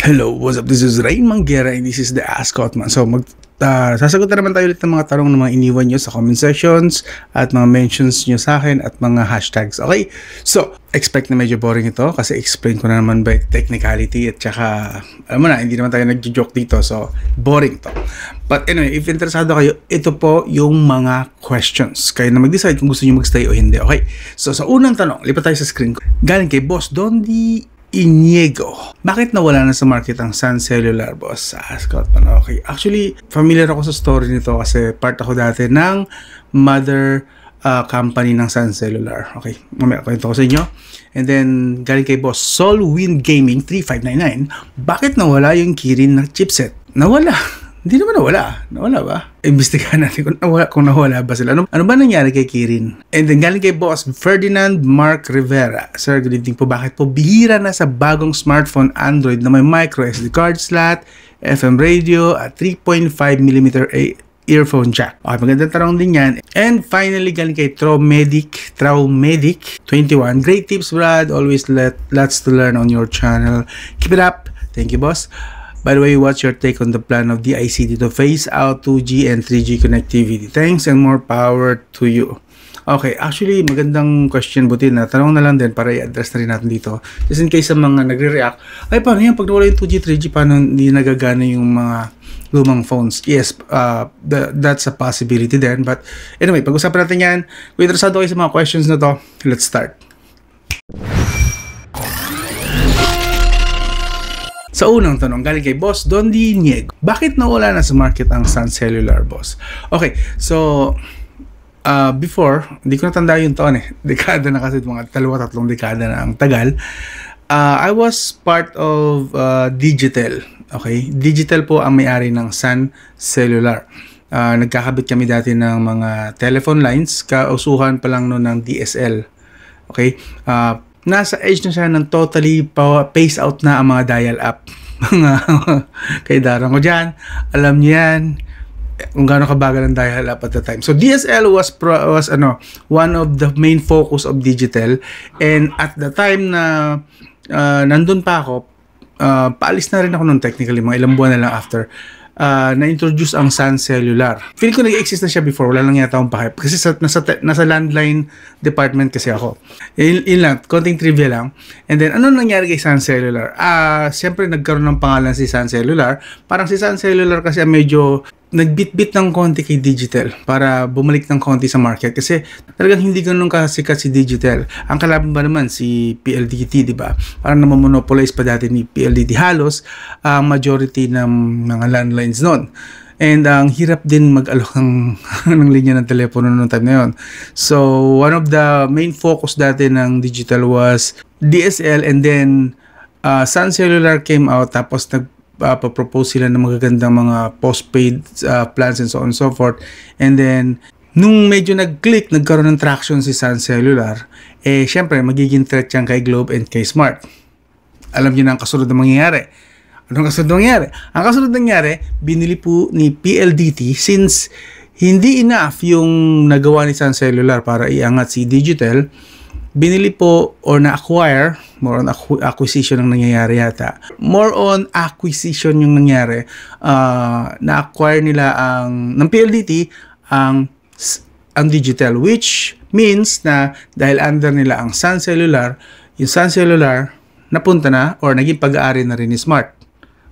Hello, what's up? This is Rain Manguera and this is the Ask Otman. So, sasagot na naman tayo ulit ng mga tanong na mga iniwan nyo sa comment sections at mga mentions nyo sa akin at mga hashtags. Okay? So, expect na medyo boring ito kasi explain ko na naman by technicality at saka, alam mo na, hindi naman tayo nag-joke dito. So, boring to. But anyway, if interesado kayo, ito po yung mga questions. Kayo na mag-decide kung gusto nyo magstay o hindi. Okay? So, sa unang tanong, lipat tayo sa screen ko. Galing kay Boss Dondi Iniego. Bakit nawala na sa market ang Sun Cellular, boss? Scott, okay. Actually, familiar ako sa story nito kasi part ako dati ng mother company ng Sun Cellular. Okay, mamaya kwento ko sa inyo. And then, galing kay boss Sol Wind Gaming 3599. Bakit nawala yung Kirin na chipset? Nawala. Hindi naman nawala. Nawala ba? Imbestigahan natin kung nawala ba sila. Ano ba nangyari kay Kirin? And then galing kay boss Ferdinand Mark Rivera. Sir, good evening po. Bakit po bihira na sa bagong smartphone Android na may micro SD card slot, FM radio at 3.5mm earphone jack? Okay, magandang tanong din yan. And finally, galing kay Traumedic 21. Great tips, Brad. Always lots to learn on your channel. Keep it up. Thank you, boss. By the way, what's your take on the plan of DICT to phase out 2G and 3G connectivity? Thanks and more power to you. Okay, actually, magandang question, buti na. Tanong na lang din para i-address na rin natin dito. Just in case sa mga nagre-react, ay paano yan? Pag nawala yung 2G, 3G, paano hindi nagagana yung mga lumang phones? Yes, that's a possibility then. But anyway, pag-usapan natin yan. Kung interesado kayo sa mga questions na to, let's start. Sa unang tanong, galing kay Boss Dondi Iniego. Bakit nawala na sa market ang Sun Cellular, boss? Okay, so before, hindi ko natanda yung taon eh. Dekada na kasi, mga 2-3 dekada na ang tagal. I was part of Digitel. Okay, Digitel po ang may-ari ng Sun Cellular. Nagkakabit kami dati ng mga telephone lines. Kausuhan pa lang noon ng DSL. Okay, nasa edge na siya ng totally phase out na ang mga dial-up. Mga kay Darang ko dyan, alam niyo yan kung gaano kabagal ang dial-up at the time. So DSL was one of the main focus of Digitel, and at the time na nandun pa ako, paalis na rin ako noon technically, mga ilang buwan na lang after, na-introduce ang Sun Cellular. Feel ko nag-exist na siya before, wala lang yata akong pakip. Kasi nasa landline department kasi ako. Yun lang, konting trivia lang. And then, ano nangyari kay Sun Cellular? Siyempre, nagkaroon ng pangalan si Sun Cellular. Parang si Sun Cellular kasi medyo nagbit-bit ng konti kay Digitel para bumalik ng konti sa market kasi talagang hindi ganun kasikat si Digitel. Ang kalaban ba naman si PLDT, di ba? Parang namomonopolize pa dati ni PLDT halos ang majority ng mga landlines noon. And ang hirap din mag-alok ng linya ng telepono noong time na yun. So, one of the main focus dati ng Digitel was DSL, and then Sun Cellular came out, tapos propose sila ng magagandang mga postpaid plans and so on and so forth. And then, nung medyo nag-click, nagkaroon ng traction si Sun Cellular, syempre, magiging threat yan kay Globe and kay Smart. Alam niyo na ang kasunod na mangyayari. Anong kasunod na mangyayari? Ang kasunod na nangyari, binili po ni PLDT since hindi enough yung nagawa ni Sun Cellular para iangat si Digitel. Binili po or na-acquire, more on acquisition ang nangyayari yata. More on acquisition yung nangyari. Na-acquire nila ng PLDT ang Digitel, which means na dahil under nila ang Sun Cellular, yung Sun Cellular napunta na or naging pag-aari na rin ni Smart,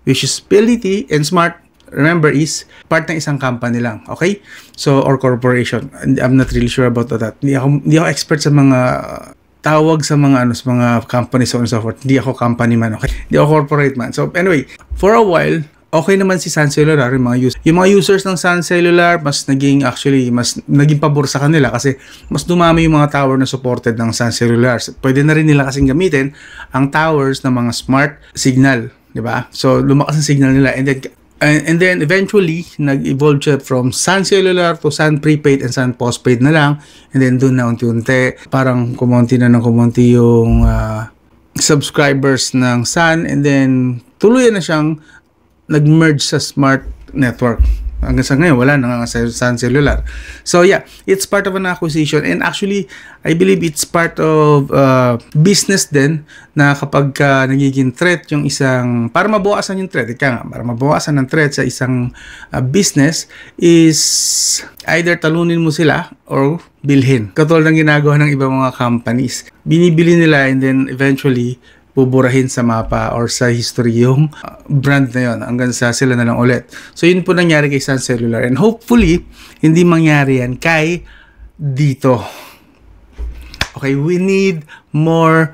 which is PLDT and Smart, remember, is part ng isang company lang, okay? So, or corporation. I'm not really sure about that. Hindi ako expert sa mga tawag sa mga sa mga companies so on and so forth. Hindi ako company man, okay? Hindi ako corporate man. So, anyway, for a while, okay naman si Sun Cellular, yung mga users ng Sun Cellular, mas naging pabor sa kanila kasi mas dumami yung mga tower na supported ng Sun Cellular. Pwede na rin nila kasing gamitin ang towers ng mga smart signal, di ba? So, lumakas ang signal nila, and then eventually nag-evolve siya from Sun Cellular to Sun Prepaid and Sun Postpaid na lang, and then doon na unti-unti parang kumonti yung subscribers ng Sun, and then tuluyan na siyang nag-merge sa Smart Network. Hanggang sa ngayon, wala na nga sa Sun Cellular. So yeah, it's part of an acquisition, and actually, I believe it's part of business din na kapag nagiging threat yung isang, para mabawasan yung threat, para mabawasan ng threat sa isang business is either talunin mo sila or bilhin. Katulad ng ginagawa ng ibang mga companies. Binibili nila and then eventually buburahin sa mapa or sa history yung brand na yun hanggang sa sila na lang ulit. So yun po nangyari kay Sun Cellular, and hopefully hindi mangyari yan kay dito. Okay, we need more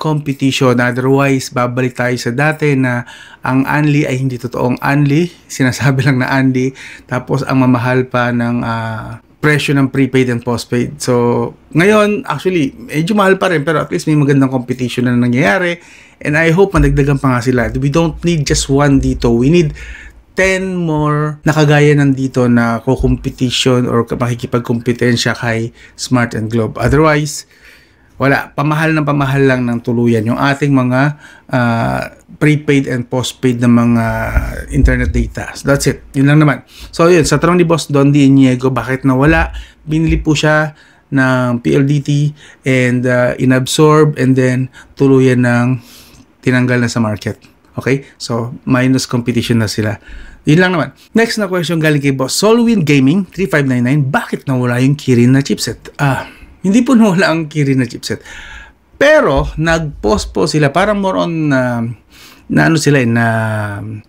competition, otherwise babalik tayo sa dati na ang Unli ay hindi totoong Unli, sinasabi lang na Unli, tapos ang mamahal pa ng presyo ng prepaid and postpaid. So, ngayon, actually, medyo mahal pa rin, pero at least may magandang competition na nangyayari. And I hope madagdagan pa nga sila. We don't need just one dito. We need 10 more nakagaya nandito na co-competition or makikipagkompetensya kay Smart and Globe. Otherwise, wala. Pamahal lang ng tuluyan yung ating mga prepaid and postpaid na mga internet data. So that's it. Yun lang naman. So yun, sa tanong ni Boss Don D. Iniego, bakit nawala? Binili po siya ng PLDT and inabsorb and then tuluyan ng tinanggal na sa market. Okay? So minus competition na sila. Yun lang naman. Next na question galing kay Boss Solwin Gaming 3599, bakit nawala yung Kirin na chipset? Hindi po nawala ang Kirin na chipset. Pero, nag-post po sila, parang more on,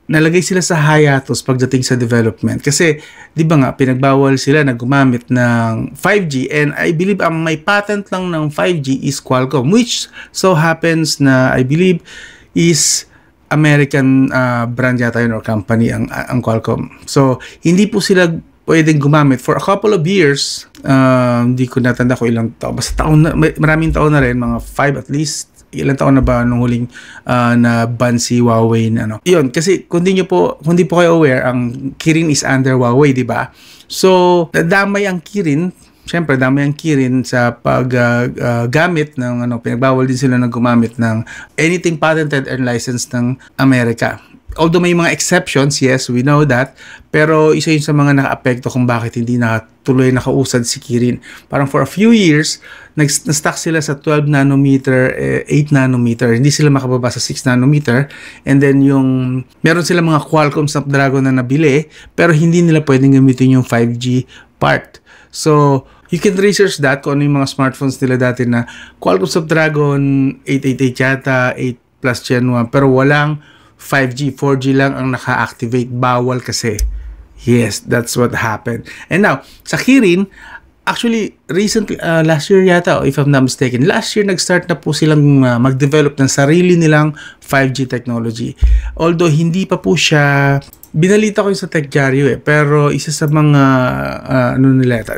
nalagay sila sa hiatus pagdating sa development. Kasi, di ba nga, pinagbawal sila na gumamit ng 5G, and I believe ang may patent lang ng 5G is Qualcomm, which so happens na, I believe, is American brand yata yun or company ang Qualcomm. So, hindi po sila pwedeng gumamit for a couple of years. Hindi ko natanda ko ilang taon. Basta taon na, maraming taon na rin, mga 5 at least. Ilang taon na ba nung huling na ban si Huawei na ano. Yun, kasi kung di po kayo aware, ang Kirin is under Huawei, di ba? So, damay ang Kirin. Siyempre, damay ang Kirin sa paggamit ng pinagbawal din sila na gumamit ng anything patented and licensed ng Amerika. Although may mga exceptions, yes, we know that. Pero isa yun sa mga naka-apekto kung bakit hindi tuloy nakausad si Kirin. Parang for a few years, na-stuck sila sa 12 nanometer, 8 nanometer. Hindi sila makababa sa 6 nanometer. And then meron sila mga Qualcomm Snapdragon na nabili, pero hindi nila pwedeng gamitin yung 5G part. So, you can research that kung ano yung mga smartphones nila dati na Qualcomm Snapdragon 888 yata, 8 plus Gen 1, pero walang 5G, 4G lang ang naka-activate. Bawal kasi. Yes, that's what happened. And now, sa Kirin, actually, recently, last year yata, if I'm not mistaken, last year nag-start na po silang mag-develop ng sarili nilang 5G technology. Although, hindi pa po siya, binalita ko yung sa TechDiario pero isa sa mga,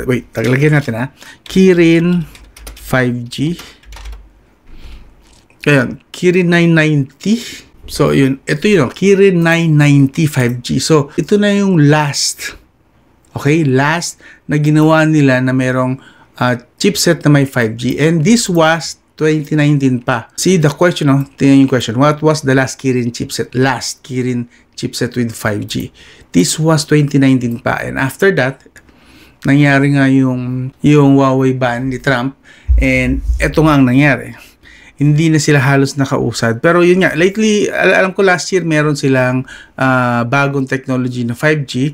wait, taglagyan natin Kirin 5G. Ayan, Kirin 990. So, ito yun, Kirin 990 5G. So, ito na yung last. Okay? Last na ginawa nila na merong chipset na may 5G. And this was 2019 pa. See the question, tingnan yung question. What was the last Kirin chipset? Last Kirin chipset with 5G. This was 2019 pa. And after that, nangyari nga yung Huawei ban ni Trump. And ito nga ang nangyari. Hindi na sila halos nakausad. Pero yun nga, lately, alam ko last year, meron silang bagong technology na 5G.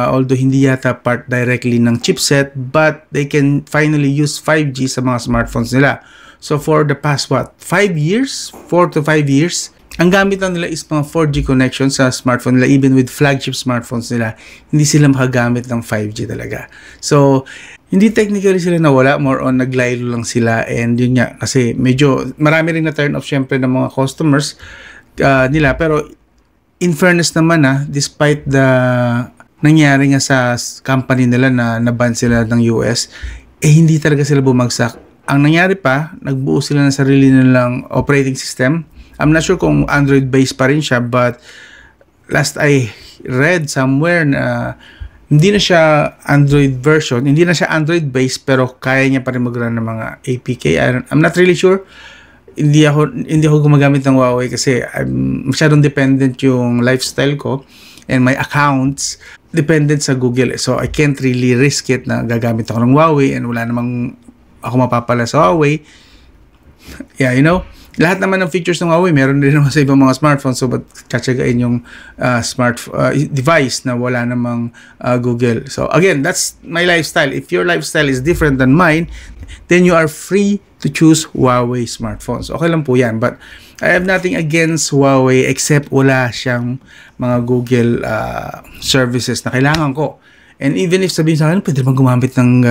Although hindi yata part directly ng chipset, but they can finally use 5G sa mga smartphones nila. So for the past, 5 years? 4 to 5 years? Ang gamit lang nila is mga 4G connection sa smartphone nila. Even with flagship smartphones nila, hindi sila makagamit ng 5G talaga. So, hindi technically sila nawala, more on naglaylo lang sila, and yun nga, kasi medyo marami rin na turn off syempre ng mga customers nila, pero in fairness naman despite the nangyari nga sa company nila na naban sila ng US, hindi talaga sila bumagsak. Ang nangyari pa, nagbuo sila ng sarili nilang operating system. I'm not sure kung Android-based pa rin siya, but last I read somewhere na hindi na siya Android version, hindi na siya Android-based, pero kaya niya pa rin mag-run ng mga APK. I'm not really sure. Hindi ako gumagamit ng Huawei kasi masyadong dependent yung lifestyle ko and my accounts dependent sa Google. So, I can't really risk it na gagamit ako ng Huawei and wala namang ako mapapala sa Huawei. Yeah, you know, lahat naman ng features ng Huawei meron din naman sa ibang mga smartphones, so ba't katsagain yung device na wala namang Google. So again, that's my lifestyle. If your lifestyle is different than mine, then you are free to choose Huawei smartphones. Okay lang po yan, but I have nothing against Huawei except wala siyang mga Google services na kailangan ko. And even if sabihin sa akin, pwede bang gumamit ng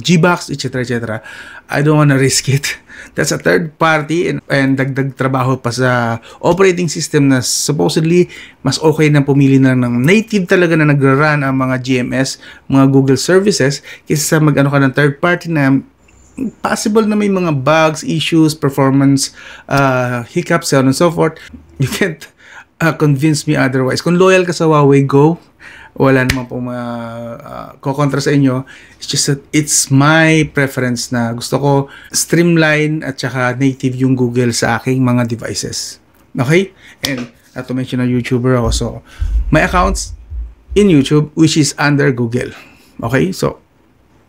Gbox, etc. etc. I don't wanna risk it. That's a third party and dagdag trabaho pa sa operating system na supposedly mas okay na pumili na ng native talaga na nagra-run ang mga GMS, mga Google services, kaysa mag-ano ka ng third party na possible na may mga bugs, issues, performance, hiccups, so on and so forth. You can't convince me otherwise. Kung loyal ka sa Huawei, go. Wala naman pong kukontra sa inyo. It's just that it's my preference na gusto ko streamline at saka native yung Google sa aking mga devices. Okay? And not to mention na YouTuber ako. So, my accounts in YouTube which is under Google. Okay? So,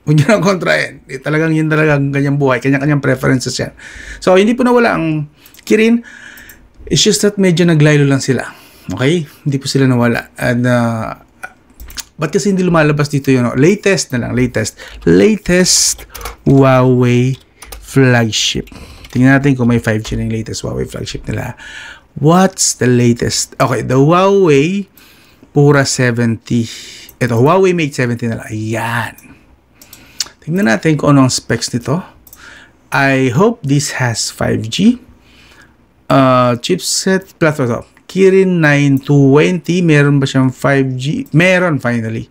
huwag nyo nang kontrahin. Talagang yun talagang ganyang buhay. Kanya-kanyang preferences yan. So, hindi po nawala ang Kirin. It's just that medyo naglaylo lang sila. Okay? Hindi po sila nawala. And, ba't kasi hindi lumalabas dito yun? Latest na lang. Latest Huawei flagship. Tingnan natin kung may 5G na yung latest Huawei flagship nila. What's the latest? Okay, the Huawei Pura 70. Ito, Huawei Mate 70 na lang. Ayan. Tingnan natin kung ano ang specs nito. I hope this has 5G. Chipset platform. Kirin 9220, meron ba siyang 5G? Meron finally.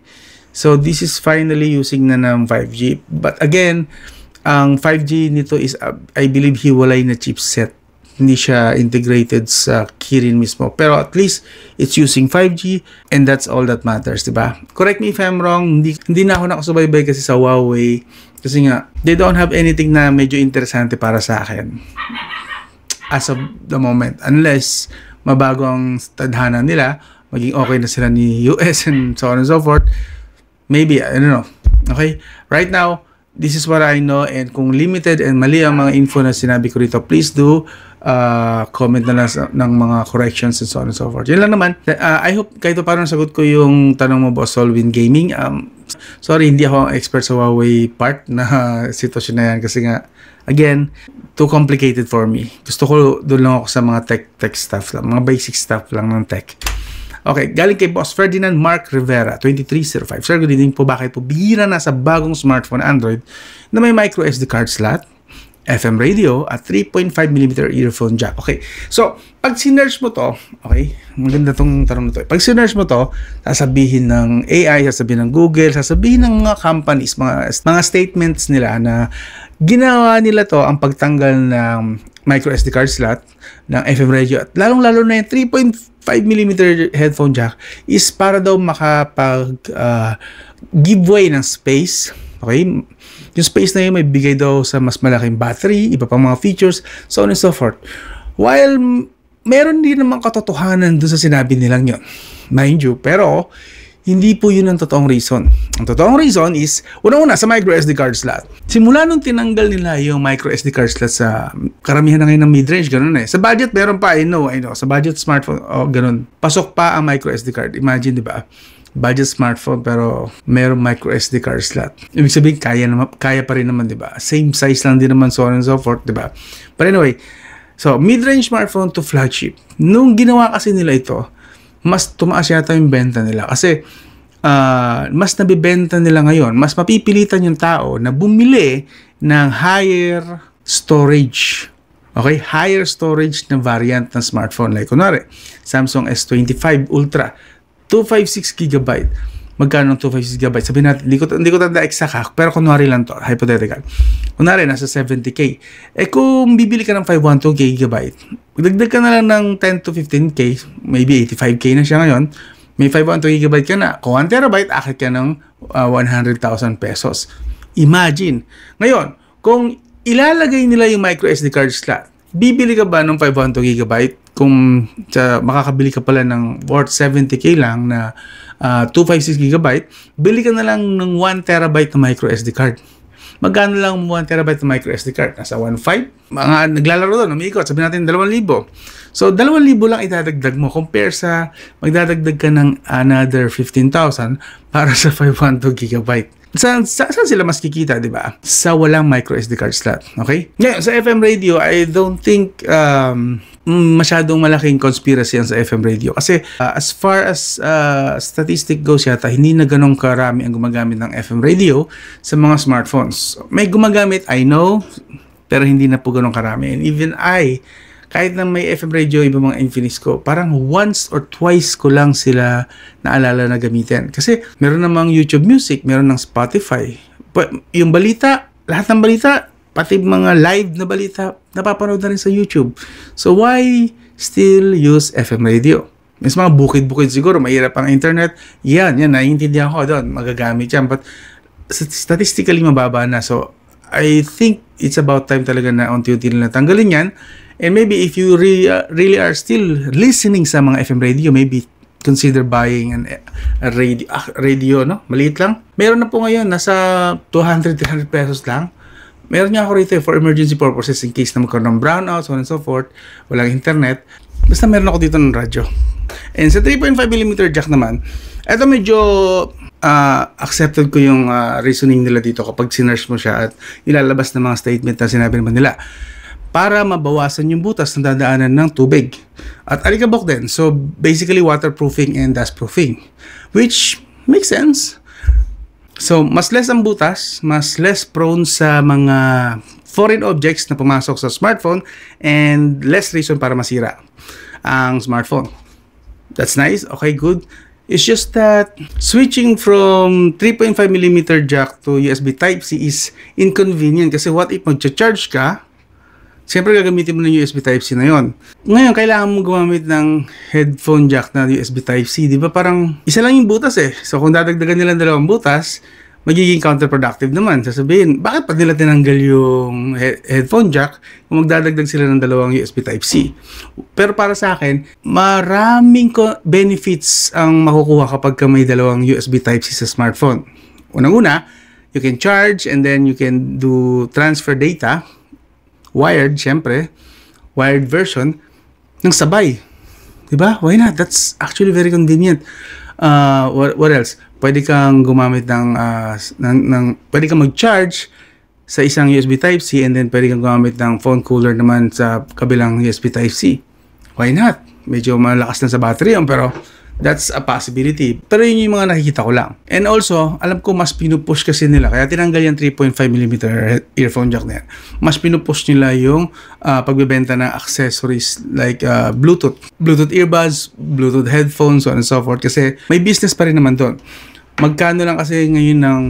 So this is finally using na ng 5G. But again, ang 5G nito is I believe hiwalay na chipset. Hindi siya integrated sa Kirin mismo. Pero at least it's using 5G and that's all that matters, diba? Correct me if I'm wrong, hindi na ako nakasubaybay kasi sa Huawei. Kasi nga, they don't have anything na medyo interesante para sa akin. As of the moment. Unless mabago ang tadhana nila, maging okay na sila ni US and so on and so forth. Maybe, I don't know. Okay? Right now, this is what I know, and kung limited and mali ang mga info na sinabi ko rito, please do comment na lang ng mga corrections and so on and so forth. Yun lang naman. I hope kahit paano nasagot ko yung tanong mo, Boss Solvin Gaming. Sorry, hindi ako expert sa Huawei part na sitwasyon na yan kasi nga, again, too complicated for me. Gusto ko doon lang ako sa mga tech stuff lang, mga basic stuff lang ng tech. Okay, galing kay Boss Ferdinand Mark Rivera, 2305. Sir, good evening po. Bakit po bihira na sa bagong smartphone Android na may micro SD card slot, FM radio, at 3.5mm earphone jack? Okay, so, pag sinerge mo to, okay, maganda tong tanong na to. Pag sinerge mo to, sasabihin ng AI, sasabihin ng Google, sasabihin ng mga companies, mga statements nila na ginawa nila to ang pagtanggal ng micro SD card slot ng FM radio at lalong-lalo na yung 3.5mm headphone jack is para daw makapag giveaway ng space. Okay? Yung space na yun may bigay daw sa mas malaking battery, iba pang mga features, so on and so forth. While meron din naman katotohanan doon sa sinabi nilang yun, mind you, pero hindi po yun ang totoong reason. Ang totoong reason is, unang-una, sa micro SD card slot. Simula nung tinanggal nila yung micro SD card slot sa karamihan na ngayon ng mid-range, ganun eh. Sa budget, meron pa, I know. Sa budget smartphone, ganun. Pasok pa ang micro SD card. Imagine, di ba? Budget smartphone, pero meron micro SD card slot. Ibig sabihin, kaya pa rin naman, di ba? Same size lang din naman, so on and so forth, di ba? But anyway, so, mid-range smartphone to flagship. Nung ginawa kasi nila ito, mas tumaas yata yung benta nila kasi mas nabibenta nila ngayon, mas mapipilitan yung tao na bumili ng higher storage. Okay? Higher storage na variant ng smartphone. Like, kunwari, Samsung S25 Ultra, 256GB. Magkano ng 256GB? Sabihin natin, hindi ko tanda exact, pero kunwari lang to, hypothetical. Kunwari, nasa 70K. Kung bibili ka ng 512GB, magdagdag ka na lang ng 10 to 15K, maybe 85K na siya ngayon, may 512GB ka na. Kung 1TB, akit ka ng 100,000 pesos. Imagine. Ngayon, kung ilalagay nila yung micro SD card slot, bibili ka ba ng 512GB? kung makakabili ka pala ng worth 70k lang na 256GB, bili ka na lang ng 1TB na micro SD card. Magkano lang 1TB na micro SD card? Nasa 1.5? Mga naglalaro doon, umiikot, sabihin natin 2,000. So, 2,000 lang idadagdag mo compare sa magdadagdag ka ng another 15,000 para sa 512GB. Saan sila mas kikita, di ba? Sa walang micro SD card slot. Okay? Ngayon, sa FM radio, I don't think masyadong malaking conspiracy yan sa FM radio. Kasi as far as statistic goes yata, hindi na ganun karami ang gumagamit ng FM radio sa mga smartphones. May gumagamit, I know, pero hindi na po ganun karami. And even kahit na may FM radio, iba mga Infinix ko, parang once or twice ko lang sila naalala na gamitin. Kasi meron namang YouTube Music, meron ng Spotify. Yung balita, lahat ng balita, pati mga live na balita, napapanood na rin sa YouTube. So why still use FM radio? Mas mga bukid-bukid siguro, mahirap ang internet. Yan, naiintindihan ko doon, magagamit yan. But statistically, mababa na. So I think it's about time talaga na unti-unti nila tanggalin yan. And maybe if you really are still listening sa mga FM radio, maybe consider buying a radio, no? Maliit lang. Meron na po ngayon, nasa 200-300 pesos lang. Meron niya ako rito for emergency purposes in case na magkaroon ng brownout, so on and so forth, walang internet. Basta meron ako dito ng radyo. And sa 3.5mm jack naman, eto medyo accepted ko yung reasoning nila dito kapag sinerge mo siya at ilalabas ng mga statement na sinabi naman nila. Para mabawasan yung butas na dadaanan ng tubig. At alikabok din. So, basically, waterproofing and dustproofing. Which makes sense. So, mas less ang butas, mas less prone sa mga foreign objects na pumasok sa smartphone, and less reason para masira ang smartphone. That's nice. Okay, good. It's just that switching from 3.5mm jack to USB Type-C is inconvenient. Kasi what if mag-charge ka, siyempre gagamitin mo ng USB Type-C na yon. Ngayon, kailangan mo gumamit ng headphone jack na USB Type-C. Di ba parang isa lang yung butas eh. So kung dadagdagan nila ng 2 butas, magiging counterproductive naman. Sasabihin, bakit pa nila tinanggal yung headphone jack kung magdadagdag sila ng 2 USB Type-C? Pero para sa akin, maraming benefits ang makukuha kapag may 2 USB Type-C sa smartphone. Unang-una, you can charge and then you can do transfer data wired, syempre, wired version ng sabay. Diba? Why not? That's actually very convenient. What else? Pwede kang gumamit pwede kang mag-charge sa isang USB Type-C and then pwede kang gumamit ng phone cooler naman sa kabilang USB Type-C. Why not? Medyo malakas na sa battery yun, pero that's a possibility. Pero yun yung mga nakikita ko lang. And also, alam ko mas pinupush kasi nila. Kaya tinanggal yung 3.5mm earphone jack na yan. Mas pinupush nila yung pagbebenta ng accessories like Bluetooth earbuds, Bluetooth headphones, so on and so forth. Kasi may business pa rin naman doon. Magkano lang kasi ngayon ng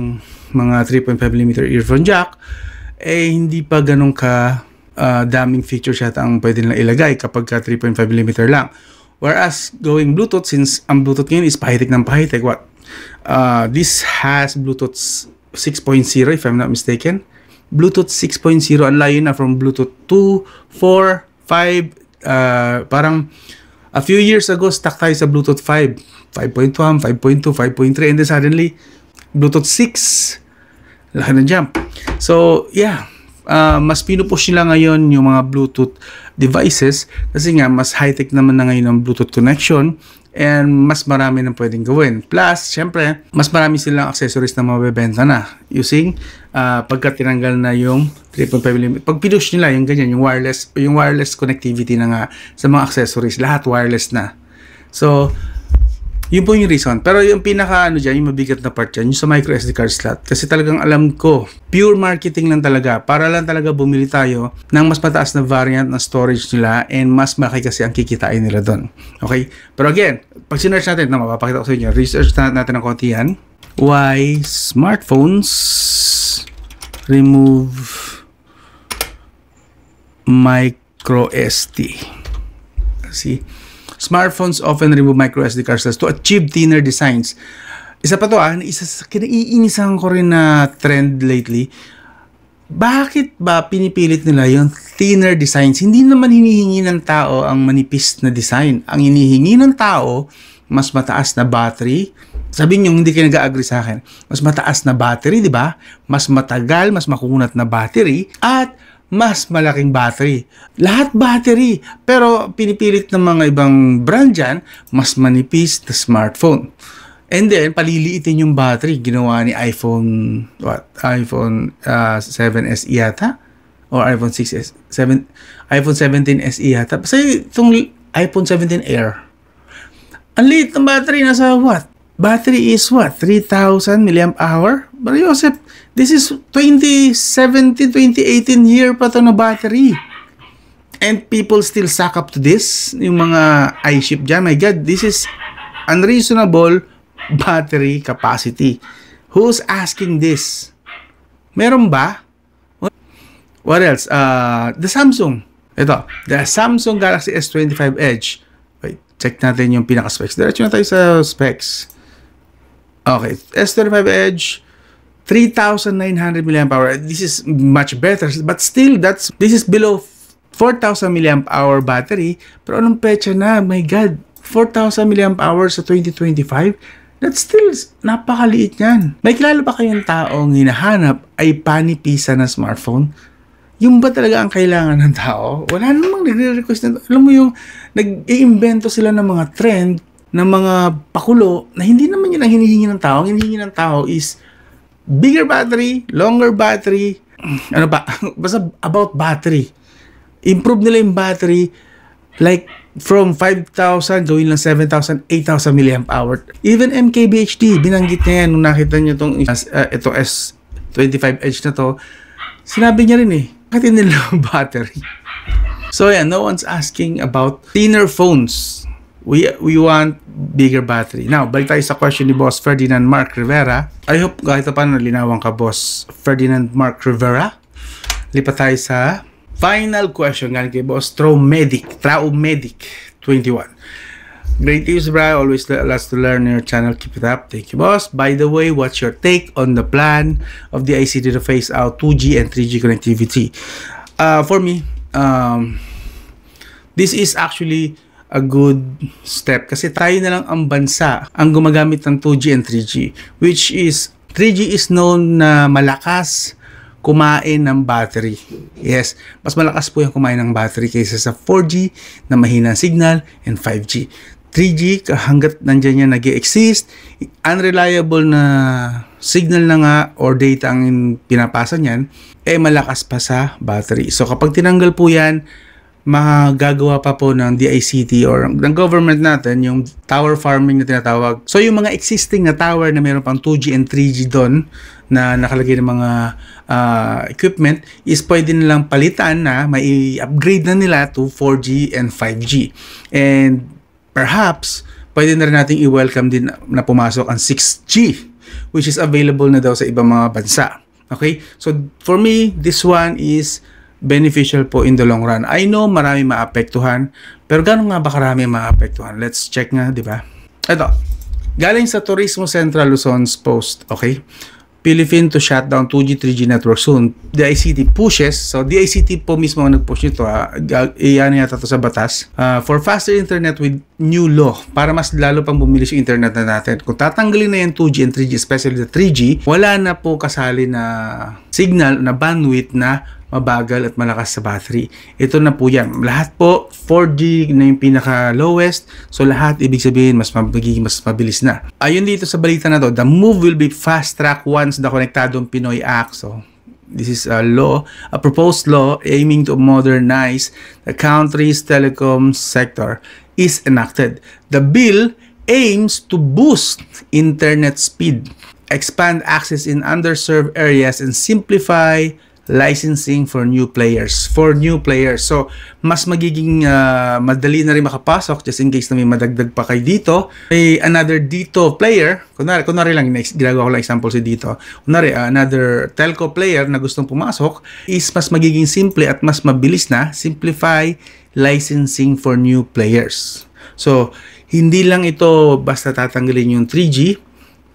mga 3.5mm earphone jack, eh hindi pa ganun ka daming features yata ang pwede nilang ilagay kapag 3.5mm lang. Whereas, going Bluetooth, since ang Bluetooth ngayon is pahitik ng pahitik, this has Bluetooth 6.0 if I'm not mistaken. Bluetooth 6.0, ang layo na from Bluetooth 2, 4, 5, parang a few years ago, stuck tayo sa Bluetooth 5, 5.1, 5.2, 5.3, and then suddenly, Bluetooth 6, laki ng jump. So, yeah. Mas pinupush nila ngayon yung mga Bluetooth devices kasi nga mas high-tech naman na ngayon ang Bluetooth connection and mas marami nang pwedeng gawin. Plus, syempre, mas marami silang accessories na mabebenta na using pagka tinanggal na yung 3.5mm. Pag pinush nila yung ganyan, yung wireless connectivity na nga sa mga accessories, lahat wireless na. So, yun po yung reason. Pero yung pinaka yung mabigat na part dyan, yung sa micro SD card slot. Kasi talagang alam ko, pure marketing lang talaga. Para lang talaga bumili tayo ng mas mataas na variant ng storage nila and mas malaki kasi ang kikitain nila doon. Okay? Pero again, pag sinearch natin, mapapakita ko sa inyo, research natin ng konti yan. Why smartphones remove micro SD? See? Smartphones often remove micro SD card slots to achieve thinner designs. Isa pa to isa sa kinaiinisan ko rin na trend lately. Bakit ba pinipilit nila yung thinner designs? Hindi naman hinihingi ng tao ang manipis na design. Ang hinihingi ng tao, mas mataas na battery. Sabihin nyo, hindi kayo nag-agree sa akin. Mas mataas na battery, di ba? Mas matagal, mas makunat na battery, at mas malaking battery. Lahat battery. Pero pinipilit ng mga ibang brand dyan, mas manipis na smartphone. And then, paliliitin yung battery. Ginawa ni iPhone 7 SE yata? Or iPhone 6S? iPhone 17 SE yata? Kasi itong iPhone 17 Air. Ang liit ng battery, nasa what? Battery is what? 3,000 milliamp hour? But Joseph, this is 2017, 2018 year pa to na battery. And people still suck up to this. Yung mga iShip dyan. My God, this is unreasonable battery capacity. Who's asking this? Meron ba? What else? The Samsung. Ito, the Samsung Galaxy S25 Edge. Wait, check natin yung pinaka-specs. Diretso na tayo sa specs. Okay, S25 Edge, 3,900 mAh. This is much better, but still, this is below 4,000 mAh battery. Pero anong petsa na? My God, 4,000 mAh sa 2025? That's still napakaliit yan. May kilala pa kayong taong hinahanap ay panipisan na smartphone? Yung ba talaga ang kailangan ng tao? Wala namang nagre-request na. Alam mo yung nag-iimbento sila ng mga trend, ng mga pakulo, na hindi naman yun ang hinihingi ng tao. Ang hinihingi ng tao is bigger battery, longer battery, ano ba? Basta about battery. Improve nila yung battery, like from 5,000 gawin lang 7,000, 8,000 mAh. Even MKBHD, binanggit niya yan nung nakita niyo itong S25 Edge na to. Sinabi niya rin bakit nila battery? So yeah, no one's asking about thinner phones. We want bigger battery. Now, balik tayo sa question ni Boss Ferdinand Mark Rivera. I hope kahit pa paano nalinawan ka, Boss Ferdinand Mark Rivera. Lipat tayo sa final question galing kay Boss Traumedic 21. Great news, bro. Always lots to learn in your channel. Keep it up. Thank you, boss. By the way, what's your take on the plan of the ICT to phase out 2G and 3G connectivity? For me, this is actually a good step kasi tayo na lang ang bansa ang gumagamit ng 2G and 3G, which is 3G is known na malakas kumain ng battery. Yes, mas malakas po yung kumain ng battery kaysa sa 4G na mahina signal and 5G. 3G, hanggat nandyan yan nag-exist, unreliable na signal na nga or data ang pinapasa niyan, malakas pa sa battery. So kapag tinanggal po yan, magagawa pa po ng DICT or ng government natin yung tower farming na tinatawag. So yung mga existing na tower na meron pang 2G and 3G doon na nakalagay ng mga equipment is pwede nilang palitan na may upgrade na nila to 4G and 5G. And perhaps pwede na rin natin i-welcome din na pumasok ang 6G, which is available na daw sa ibang mga bansa. Okay? So for me, this one is beneficial po in the long run. I know marami maapektuhan, pero gano'n nga ba karami maapektuhan? Let's check nga, di ba? Ito, galing sa Turismo Central Luzon's post, okay? Philippine to shut down 2G, 3G network soon. DICT pushes, so DICT po mismo ang nag-push nito, iyan yata to sa batas, for faster internet with new law, para mas lalo pang bumilis yung internet na natin. Kung tatanggalin na yung 2G and 3G, especially the 3G, wala na po kasali na signal, na bandwidth na mabagal at malakas sa battery. Ito na po yan. Lahat po, 4G na yung pinaka-lowest. So, lahat, ibig sabihin, mas mabilis na. Ayun dito sa balita na to, the move will be fast-track once the Konektadong Pinoy Act. So, this is a law, a proposed law aiming to modernize the country's telecom sector is enacted. The bill aims to boost internet speed, expand access in underserved areas, and simplify licensing for new players. So, mas magiging madali na rin makapasok just in case na may madagdag pa kayo dito. May another dito player, kunwari lang, ginagawa ko lang example si dito. Kunwari, another telco player na gustong pumasok is mas magiging simple at mas mabilis na simplify licensing for new players. So, hindi lang ito basta tatanggalin yung 3G,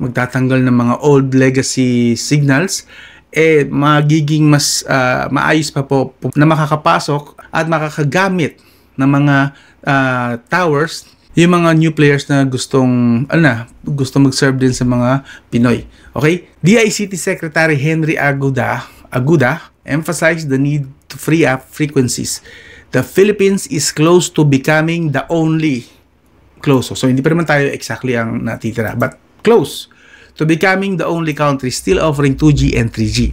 magtatanggal ng mga old legacy signals, magiging mas maayos pa po na makakapasok at makakagamit ng mga towers yung mga new players na gustong mag-serve din sa mga Pinoy. Okay? DICT Secretary Henry Aguda emphasized the need to free up frequencies. The Philippines is close to becoming the only So hindi pa naman tayo exactly ang natitira, but close to becoming the only country still offering 2G and 3G.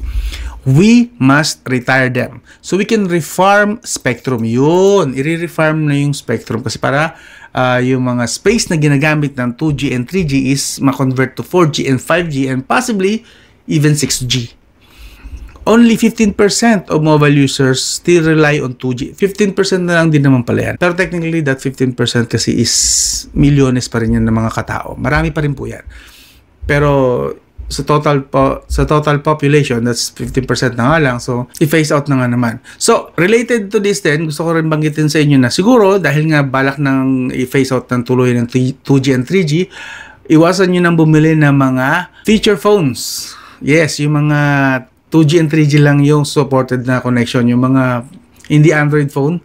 We must retire them so we can refarm spectrum. Yun, i-refarm na yung spectrum kasi para yung mga space na ginagamit ng 2G and 3G is ma-convert to 4G and 5G and possibly even 6G. Only 15% of mobile users still rely on 2G. 15% na lang din naman pala yan. Pero technically, that 15% kasi is milyones pa rin yan ng mga katao. Marami pa rin po yan. Pero sa total population, that's 15% na nga lang. So, i-phase out na nga naman. So, related to this then, gusto ko rin banggitin sa inyo na siguro, dahil nga balak ng i-phase out ng tuloy ng 2G and 3G, iwasan nyo nang bumili ng mga feature phones. Yes, yung mga 2G and 3G lang yung supported na connection. Yung mga hindi Android phone,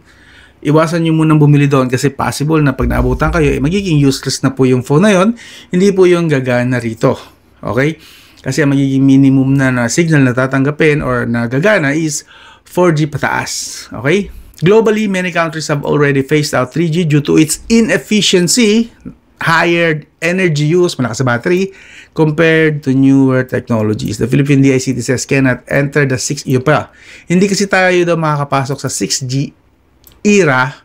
iwasan nyo munang bumili doon kasi possible na pag naabutan kayo, magiging useless na po yung phone na yon, hindi po yung gagana rito. Okay? Kasi ang magiging minimum na signal na tatanggapin or na gagana is 4G pataas. Okay? Globally, many countries have already phased out 3G due to its inefficiency, higher energy use, malakas sa battery, compared to newer technologies. The Philippine DICT says cannot enter the 6G. Hindi kasi tayo daw makakapasok sa 6G era,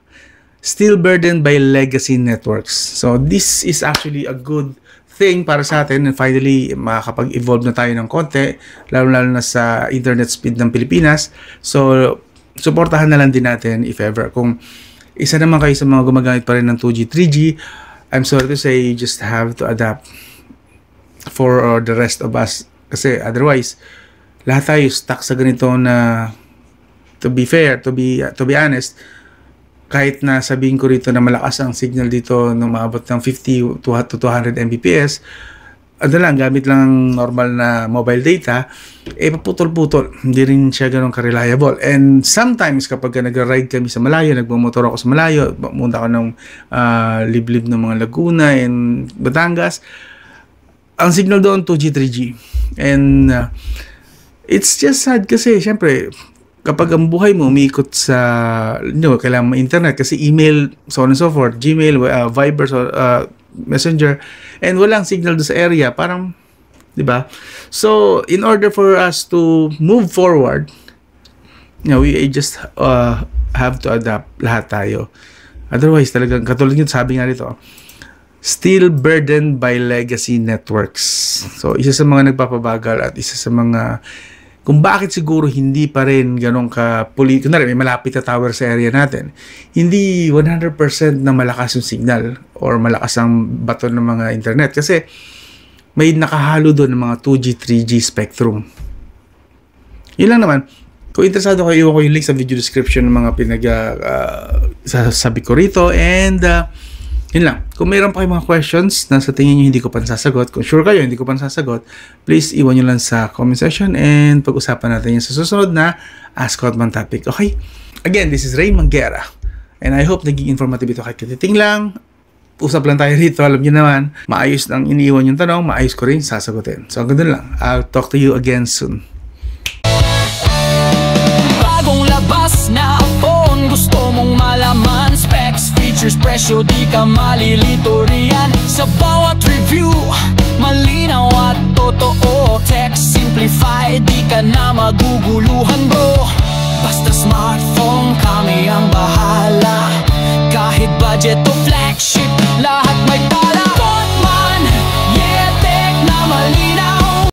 still burdened by legacy networks. So this is actually a good thing para sa atin and finally makakapag-evolve na tayo ng konti, lalo-lalo na sa internet speed ng Pilipinas. So suportahan na lang din natin if ever. Kung isa naman kayo sa mga gumagamit pa rin ng 2G, 3G, I'm sorry to say, you just have to adapt for the rest of us. Kasi otherwise, lahat tayo stuck sa ganito na, to be fair, to be honest, kahit na sabihin ko rito na malakas ang signal dito nung maabot ng 50 to 200 Mbps, gamit lang normal na mobile data, paputol-putol. Hindi rin siya ganun ka-reliable. And sometimes, kapag nag-ride kami sa malayo, nagmamotor ako sa malayo, pumunta ako ng liblib ng mga Laguna and Batangas, ang signal doon 2G, 3G. And it's just sad kasi, syempre, kapag ang buhay mo umiikot sa, kailangan ma-internet kasi email, so on and so forth, Gmail, Viber, Messenger, and walang signal doon sa area, parang, di ba? So, in order for us to move forward, we just have to adapt lahat tayo. Otherwise, talagang, katulad nyo, sabi nga dito, still burdened by legacy networks. So, isa sa mga nagpapabagal at isa sa mga kung bakit siguro hindi pa rin ganun kunwari may malapit na tower sa area natin, hindi 100% na malakas yung signal or malakas ang baton ng mga internet kasi may nakahalo doon ng mga 2G, 3G spectrum. Yun lang naman. Kung interesado kayo, iwan ko yung link sa video description ng mga sasabi ko rito and yun lang. Kung mayroon pa kayong mga questions na sa tingin nyo hindi ko pa nasasagot, kung sure kayo hindi ko pa nasasagot, please iwan nyo lang sa comment section and pag-usapan natin yung sa susunod na Ask Hotman topic. Okay? Again, this is Ray Manguera and I hope naging informative ito kahit katiting lang. Usap lang tayo rito. Alam nyo naman, maayos lang iniiwan yung tanong, maayos ko rin sasagutin. So, hanggang doon lang. I'll talk to you again soon. Bagong labas na phone, gusto mong malaman specs, features, presyo, di ka malilito riyan. Sa bawat review, malinaw at totoo. Tech simplified, di ka na maguguluhan bro. Basta smartphone, kami ang bahala. Kahit budget o flagship, lahat may tala.